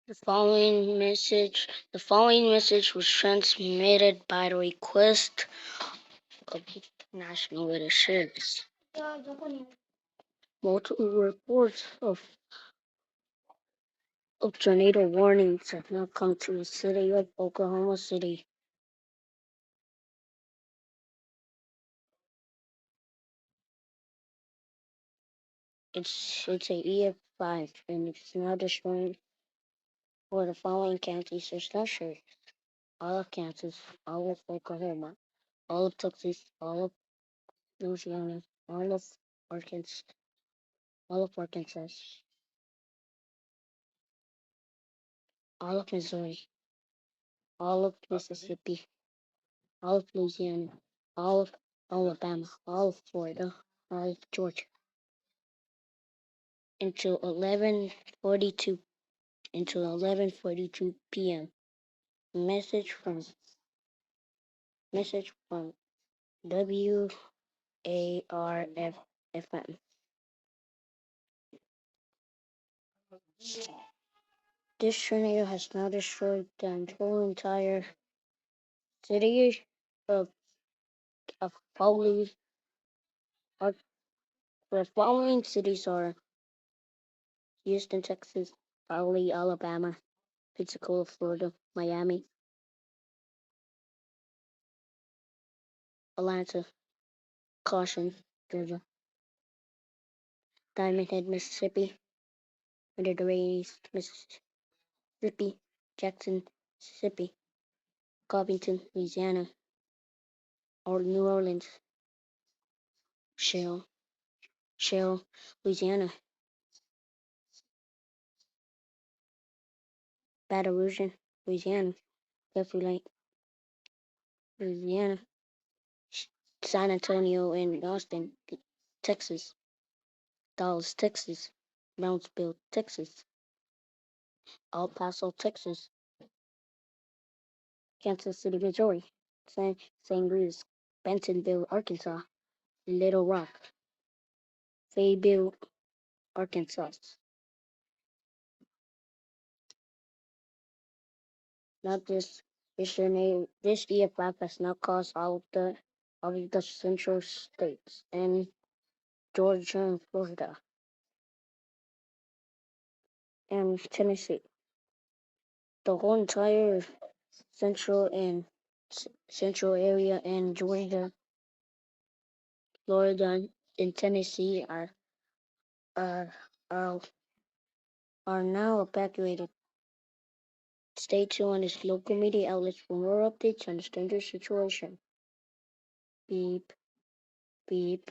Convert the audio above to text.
The following message was transmitted by the request of national leaderships. Multiple reports of tornado warnings have now come to the city of Oklahoma City. It's a EF5 and it's now destroying for the following counties. There's no sure. All of Kansas, all of Oklahoma, all of Texas, all of Louisiana, Arkansas, all of Arkansas, all of Missouri, all of Mississippi, all of Louisiana, all of Alabama, all of Florida, all of Georgia, until 11:42 p.m. Message from WARF-FM. This tornado has now destroyed the entire city of Foley. The following cities are Houston, Texas, Foley, Alabama, Pensacola, Florida, Miami, Atlanta, Caution, Georgia, Diamond Head, Mississippi, Under the Rays, Mississippi, Jackson, Mississippi, Covington, Louisiana, or New Orleans, Shell, Louisiana, Baton Rouge, Louisiana, Jeffrey Louisiana, San Antonio and Austin, Texas, Dallas, Texas, Brownsville, Texas, El Paso, Texas, Kansas City, Missouri, St. Louis, Bentonville, Arkansas, Little Rock, Fayetteville, Arkansas. Not just this EF5 has now caused all of the central states and Georgia and Florida and Tennessee. The whole entire central area and Georgia, Florida, and Tennessee are are now evacuated. Stay tuned on this local media outlets for more updates on the stranger situation. Beep, beep.